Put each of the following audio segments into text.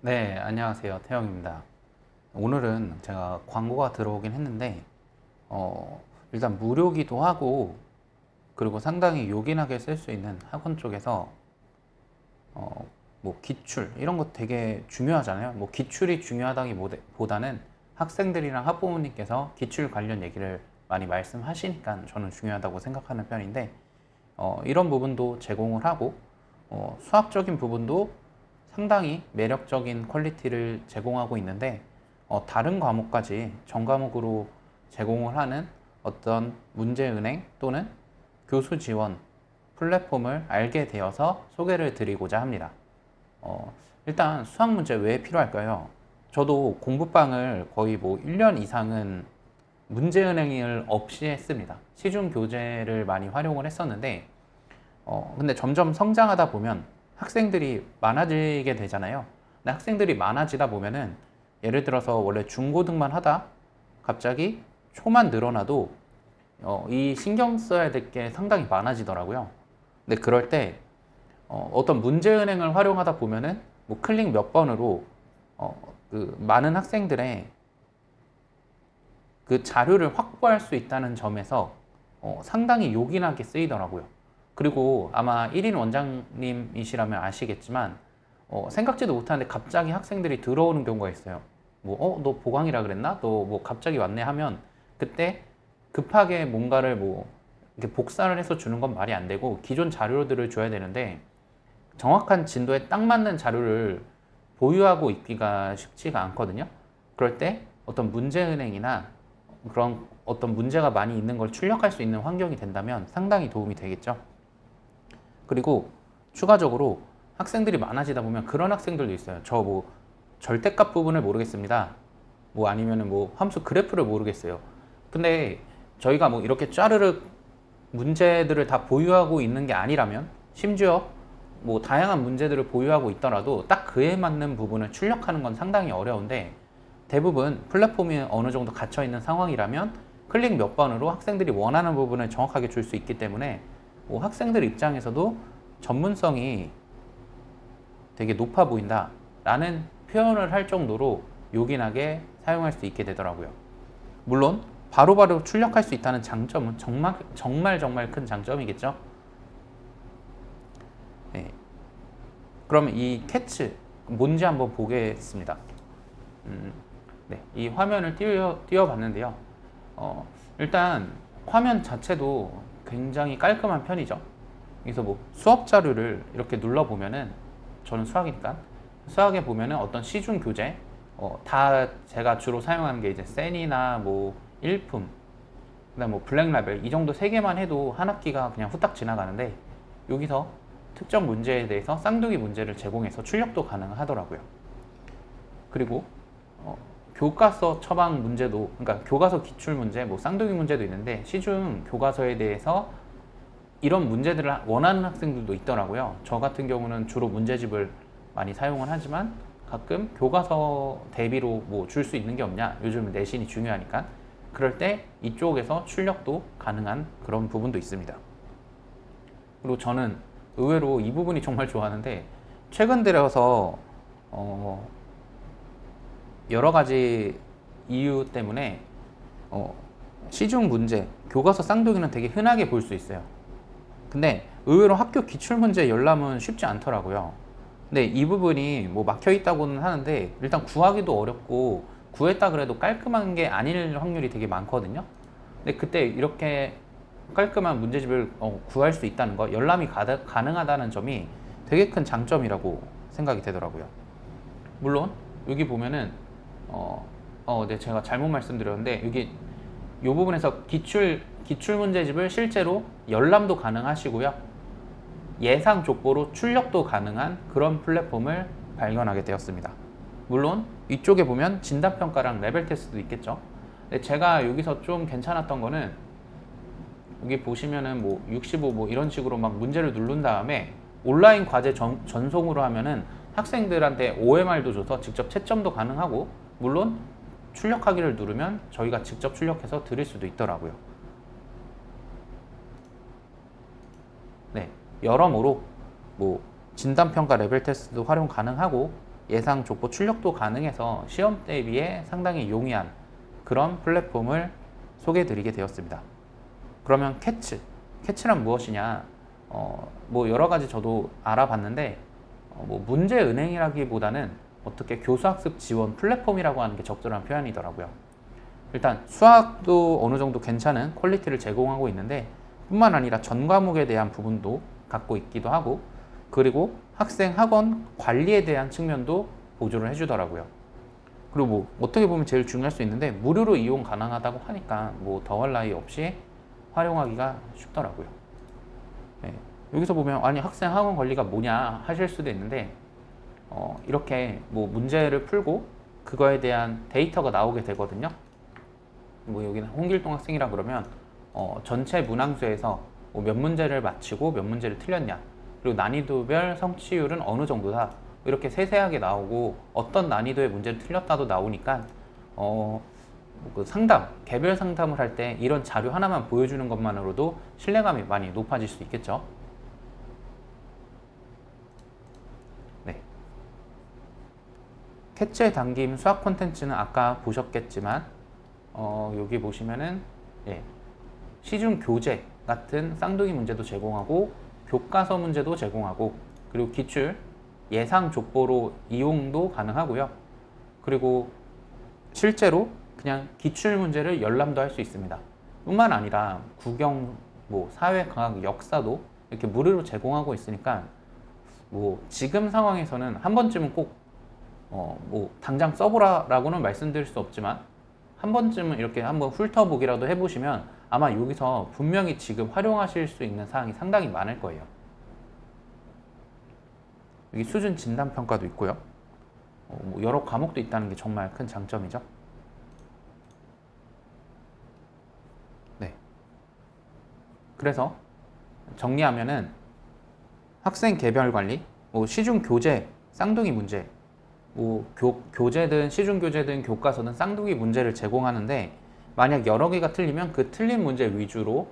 네, 안녕하세요. 태영입니다. 오늘은 제가 광고가 들어오긴 했는데, 일단 무료기도 하고, 그리고 상당히 요긴하게 쓸 수 있는 학원 쪽에서, 뭐 기출, 이런 거 되게 중요하잖아요. 뭐 기출이 중요하다기보다는 학생들이랑 학부모님께서 기출 관련 얘기를 많이 말씀하시니까 저는 중요하다고 생각하는 편인데, 이런 부분도 제공을 하고, 수학적인 부분도 상당히 매력적인 퀄리티를 제공하고 있는데 다른 과목까지 전 과목으로 제공을 하는 어떤 문제은행 또는 교수 지원 플랫폼을 알게 되어서 소개를 드리고자 합니다. 일단 수학 문제 왜 필요할까요? 저도 공부방을 거의 뭐 1년 이상은 문제은행을 없이 했습니다. 시중 교재를 많이 활용을 했었는데 근데 점점 성장하다 보면 학생들이 많아지게 되잖아요. 근데 학생들이 많아지다 보면은 예를 들어서 원래 중고등만 하다 갑자기 초만 늘어나도 이 신경 써야 될 게 상당히 많아지더라고요. 근데 그럴 때 어떤 문제은행을 활용하다 보면은 뭐 클릭 몇 번으로 그 많은 학생들의 그 자료를 확보할 수 있다는 점에서 상당히 요긴하게 쓰이더라고요. 그리고 아마 1인 원장님이시라면 아시겠지만 생각지도 못하는데 갑자기 학생들이 들어오는 경우가 있어요. 뭐, 너 보강이라 그랬나? 너 뭐 갑자기 왔네 하면 그때 급하게 뭔가를 뭐 이렇게 복사를 해서 주는 건 말이 안 되고 기존 자료들을 줘야 되는데 정확한 진도에 딱 맞는 자료를 보유하고 있기가 쉽지가 않거든요. 그럴 때 어떤 문제은행이나 그런 어떤 문제가 많이 있는 걸 출력할 수 있는 환경이 된다면 상당히 도움이 되겠죠. 그리고 추가적으로 학생들이 많아지다 보면 그런 학생들도 있어요. 저 뭐 절대값 부분을 모르겠습니다. 뭐 아니면은 뭐 함수 그래프를 모르겠어요. 근데 저희가 뭐 이렇게 짜르륵 문제들을 다 보유하고 있는 게 아니라면 심지어 뭐 다양한 문제들을 보유하고 있더라도 딱 그에 맞는 부분을 출력하는 건 상당히 어려운데 대부분 플랫폼이 어느 정도 갇혀 있는 상황이라면 클릭 몇 번으로 학생들이 원하는 부분을 정확하게 줄 수 있기 때문에 뭐 학생들 입장에서도 전문성이 되게 높아 보인다 라는 표현을 할 정도로 요긴하게 사용할 수 있게 되더라고요. 물론 바로바로 출력할 수 있다는 장점은 정말 큰 장점이겠죠. 네. 그러면 이 캐치 뭔지 한번 보겠습니다. 네, 이 화면을 띄워봤는데요. 일단 화면 자체도 굉장히 깔끔한 편이죠. 그래서 뭐 수업 자료를 이렇게 눌러보면은 저는 수학이니까 수학에 보면은 어떤 시중 교재 다 제가 주로 사용하는 게 이제 센이나 뭐 일품 그다음 뭐 블랙라벨 이 정도 세 개만 해도 한 학기가 그냥 후딱 지나가는데 여기서 특정 문제에 대해서 쌍둥이 문제를 제공해서 출력도 가능하더라고요. 그리고 교과서 처방 문제도 그러니까 교과서 기출 문제, 뭐 쌍둥이 문제도 있는데 시중 교과서에 대해서 이런 문제들을 원하는 학생들도 있더라고요. 저 같은 경우는 주로 문제집을 많이 사용을 하지만 가끔 교과서 대비로 뭐 줄 수 있는 게 없냐? 요즘 내신이 중요하니까. 그럴 때 이쪽에서 출력도 가능한 그런 부분도 있습니다. 그리고 저는 의외로 이 부분이 정말 좋아하는데 최근 들어서 여러 가지 이유 때문에 시중 문제, 교과서 쌍둥이는 되게 흔하게 볼 수 있어요. 근데 의외로 학교 기출문제 열람은 쉽지 않더라고요. 근데 이 부분이 뭐 막혀 있다고는 하는데 일단 구하기도 어렵고 구했다 그래도 깔끔한 게 아닐 확률이 되게 많거든요. 근데 그때 이렇게 깔끔한 문제집을 구할 수 있다는 거, 열람이 가능하다는 점이 되게 큰 장점이라고 생각이 되더라고요. 물론 여기 보면은 네, 제가 잘못 말씀드렸는데 여기 이 부분에서 기출 문제집을 실제로 열람도 가능하시고요. 예상 족보로 출력도 가능한 그런 플랫폼을 발견하게 되었습니다. 물론 이쪽에 보면 진단평가랑 레벨 테스트도 있겠죠. 근데 제가 여기서 좀 괜찮았던 거는 여기 보시면은 뭐 65 뭐 이런 식으로 막 문제를 누른 다음에 온라인 과제 전송으로 하면은 학생들한테 OMR도 줘서 직접 채점도 가능하고 물론 출력하기를 누르면 저희가 직접 출력해서 드릴 수도 있더라고요. 네, 여러모로 뭐 진단평가 레벨 테스트도 활용 가능하고 예상 족보 출력도 가능해서 시험 대비에 상당히 용이한 그런 플랫폼을 소개해 드리게 되었습니다. 그러면 캐치란 무엇이냐? 뭐 여러 가지 저도 알아봤는데 뭐 문제은행이라기보다는 어떻게 교수학습 지원 플랫폼이라고 하는 게 적절한 표현이더라고요. 일단 수학도 어느 정도 괜찮은 퀄리티를 제공하고 있는데 뿐만 아니라 전 과목에 대한 부분도 갖고 있기도 하고, 그리고 학생 학원 관리에 대한 측면도 보조를 해주더라고요. 그리고 뭐 어떻게 보면 제일 중요할 수 있는데 무료로 이용 가능하다고 하니까 뭐 더할 나위 없이 활용하기가 쉽더라고요. 네. 여기서 보면 아니 학생 학원 관리가 뭐냐 하실 수도 있는데 이렇게 뭐 문제를 풀고 그거에 대한 데이터가 나오게 되거든요. 뭐 여기는 홍길동 학생이라 그러면 전체 문항수에서 뭐몇 문제를 맞히고 몇 문제를 틀렸냐, 그리고 난이도별 성취율은 어느 정도다, 이렇게 세세하게 나오고 어떤 난이도의 문제를 틀렸다도 나오니까 그 상담, 개별 상담을 할 때 이런 자료 하나만 보여주는 것만으로도 신뢰감이 많이 높아질 수 있겠죠. 네. 캐치에 담긴 수학 콘텐츠는 아까 보셨겠지만 여기 보시면은 시중 교재 같은 쌍둥이 문제도 제공하고 교과서 문제도 제공하고, 그리고 기출 예상 족보로 이용도 가능하고요. 그리고 실제로 그냥 기출 문제를 열람도 할 수 있습니다. 뿐만 아니라 국영, 뭐 사회과학, 역사도 이렇게 무료로 제공하고 있으니까 뭐 지금 상황에서는 한 번쯤은 꼭 뭐 당장 써보라라고는 말씀드릴 수 없지만 한 번쯤은 이렇게 한번 훑어보기라도 해보시면 아마 여기서 분명히 지금 활용하실 수 있는 사항이 상당히 많을 거예요. 여기 수준 진단 평가도 있고요. 뭐 여러 과목도 있다는 게 정말 큰 장점이죠. 네. 그래서 정리하면은 학생 개별 관리, 뭐 시중 교재, 쌍둥이 문제, 뭐 교재든 시중 교재든 교과서든 쌍둥이 문제를 제공하는데 만약 여러 개가 틀리면 그 틀린 문제 위주로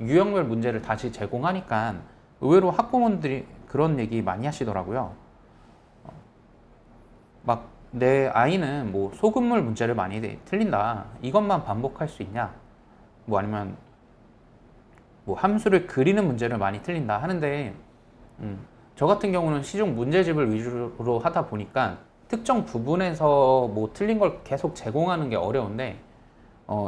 유형별 문제를 다시 제공하니까 의외로 학부모님들이 그런 얘기 많이 하시더라고요. 막 내 아이는 뭐 소금물 문제를 많이 틀린다, 이것만 반복할 수 있냐, 뭐 아니면 뭐 함수를 그리는 문제를 많이 틀린다 하는데 저 같은 경우는 시중 문제집을 위주로 하다 보니까 특정 부분에서 뭐 틀린 걸 계속 제공하는 게 어려운데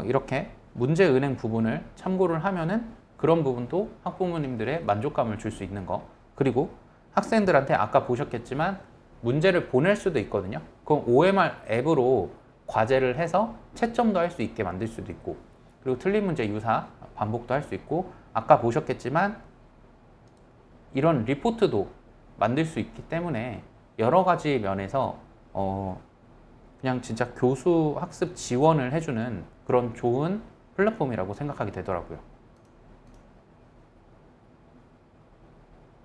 이렇게 문제은행 부분을 참고를 하면은 그런 부분도 학부모님들의 만족감을 줄 수 있는 거, 그리고 학생들한테 아까 보셨겠지만 문제를 보낼 수도 있거든요. 그럼 OMR 앱으로 과제를 해서 채점도 할 수 있게 만들 수도 있고, 그리고 틀린 문제 유사 반복도 할 수 있고, 아까 보셨겠지만 이런 리포트도 만들 수 있기 때문에 여러 가지 면에서 그냥 진짜 교수 학습 지원을 해주는 그런 좋은 플랫폼이라고 생각하게 되더라고요.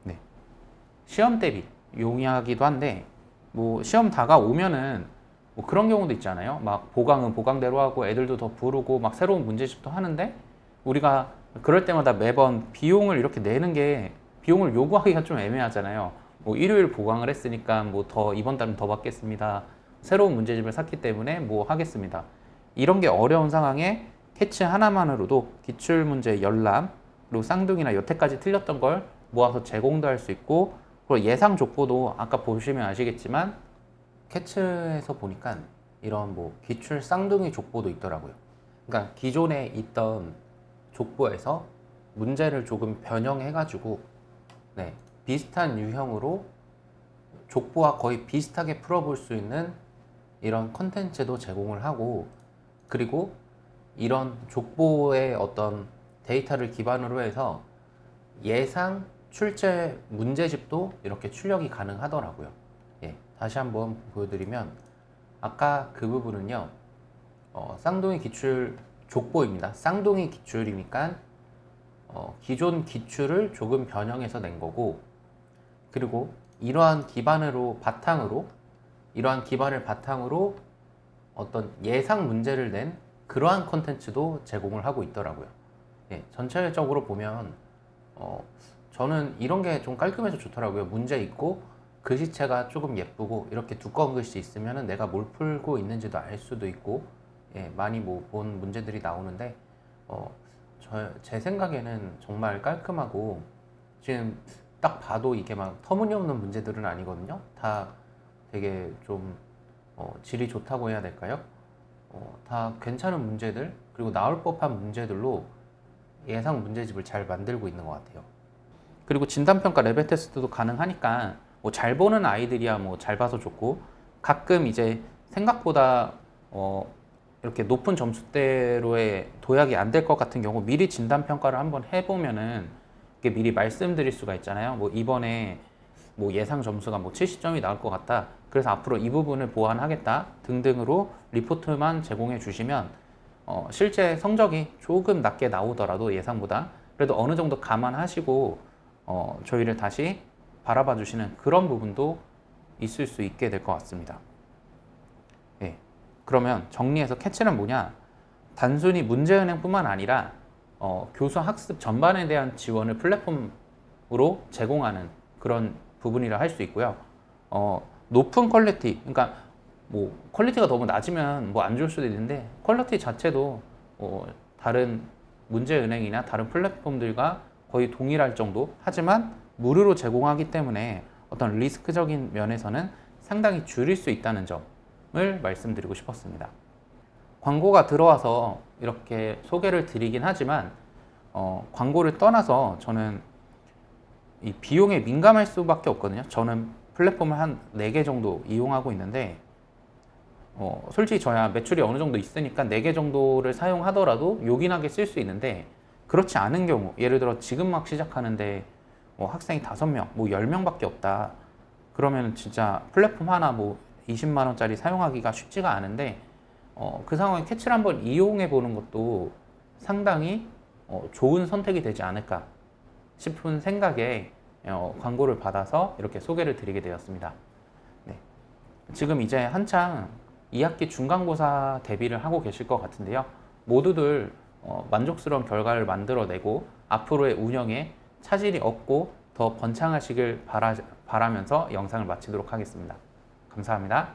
네. 시험 대비 용이하기도 한데 뭐 시험 다가오면은 뭐 그런 경우도 있잖아요. 막 보강은 보강대로 하고 애들도 더 부르고 막 새로운 문제집도 하는데 우리가 그럴 때마다 매번 비용을 이렇게 내는 게 비용을 요구하기가 좀 애매하잖아요. 뭐 일요일 보강을 했으니까 뭐 더 이번 달은 더 받겠습니다. 새로운 문제집을 샀기 때문에 뭐 하겠습니다. 이런 게 어려운 상황에 캐치 하나만으로도 기출문제 열람, 그리고 쌍둥이나 여태까지 틀렸던 걸 모아서 제공도 할 수 있고, 그리고 예상 족보도 아까 보시면 아시겠지만 캐치에서 보니까 이런 뭐 기출 쌍둥이 족보도 있더라고요. 그러니까 기존에 있던 족보에서 문제를 조금 변형해가지고 비슷한 유형으로 족보와 거의 비슷하게 풀어볼 수 있는 이런 컨텐츠도 제공을 하고, 그리고 이런 족보의 어떤 데이터를 기반으로 해서 예상 출제 문제집도 이렇게 출력이 가능하더라고요. 다시 한번 보여드리면 아까 그 부분은요, 쌍둥이 기출 족보입니다. 쌍둥이 기출이니까 기존 기출을 조금 변형해서 낸 거고, 그리고 이러한 기반을 바탕으로 어떤 예상 문제를 낸 그러한 컨텐츠도 제공을 하고 있더라고요. 전체적으로 보면 저는 이런 게 좀 깔끔해서 좋더라고요. 문제 있고 글씨체가 조금 예쁘고 이렇게 두꺼운 글씨 있으면 내가 뭘 풀고 있는지도 알 수도 있고, 예, 많이 뭐 본 문제들이 나오는데 제 생각에는 정말 깔끔하고, 지금 딱 봐도 이게 막 터무니없는 문제들은 아니거든요. 다 되게 좀 질이 좋다고 해야 될까요? 다 괜찮은 문제들, 그리고 나올 법한 문제들로 예상 문제집을 잘 만들고 있는 것 같아요. 그리고 진단평가 레벨 테스트도 가능하니까 뭐 잘 보는 아이들이야 뭐 잘 봐서 좋고, 가끔 이제 생각보다 이렇게 높은 점수대로의 도약이 안 될 것 같은 경우 미리 진단평가를 한번 해보면은 이게 미리 말씀드릴 수가 있잖아요. 뭐 이번에 뭐 예상 점수가 뭐 70점이 나올 것 같다, 그래서 앞으로 이 부분을 보완하겠다 등등으로 리포트만 제공해 주시면 실제 성적이 조금 낮게 나오더라도 예상보다 그래도 어느 정도 감안하시고 저희를 다시 바라봐 주시는 그런 부분도 있을 수 있게 될 것 같습니다. 예. 그러면 정리해서 캐치는 뭐냐? 단순히 문제은행뿐만 아니라 교수 학습 전반에 대한 지원을 플랫폼으로 제공하는 그런 부분이라 할 수 있고요. 높은 퀄리티, 그러니까 뭐 퀄리티가 너무 낮으면 뭐 안 좋을 수도 있는데, 퀄리티 자체도 다른 문제은행이나 다른 플랫폼들과 거의 동일할 정도, 하지만 무료로 제공하기 때문에 어떤 리스크적인 면에서는 상당히 줄일 수 있다는 점을 말씀드리고 싶었습니다. 광고가 들어와서 이렇게 소개를 드리긴 하지만 광고를 떠나서 저는 이 비용에 민감할 수밖에 없거든요. 저는 플랫폼을 한 4개 정도 이용하고 있는데 솔직히 저야 매출이 어느 정도 있으니까 4개 정도를 사용하더라도 요긴하게 쓸 수 있는데, 그렇지 않은 경우, 예를 들어 지금 막 시작하는데 학생이 5명, 뭐 10명밖에 없다, 그러면 진짜 플랫폼 하나 뭐 20만 원짜리 사용하기가 쉽지가 않은데, 그 상황에 캐치를 한번 이용해 보는 것도 상당히 좋은 선택이 되지 않을까 싶은 생각에 광고를 받아서 이렇게 소개를 드리게 되었습니다. 네. 지금 이제 한창 2학기 중간고사 대비를 하고 계실 것 같은데요. 모두들 만족스러운 결과를 만들어내고 앞으로의 운영에 차질이 없고 더 번창하시길 바라면서 영상을 마치도록 하겠습니다. 감사합니다.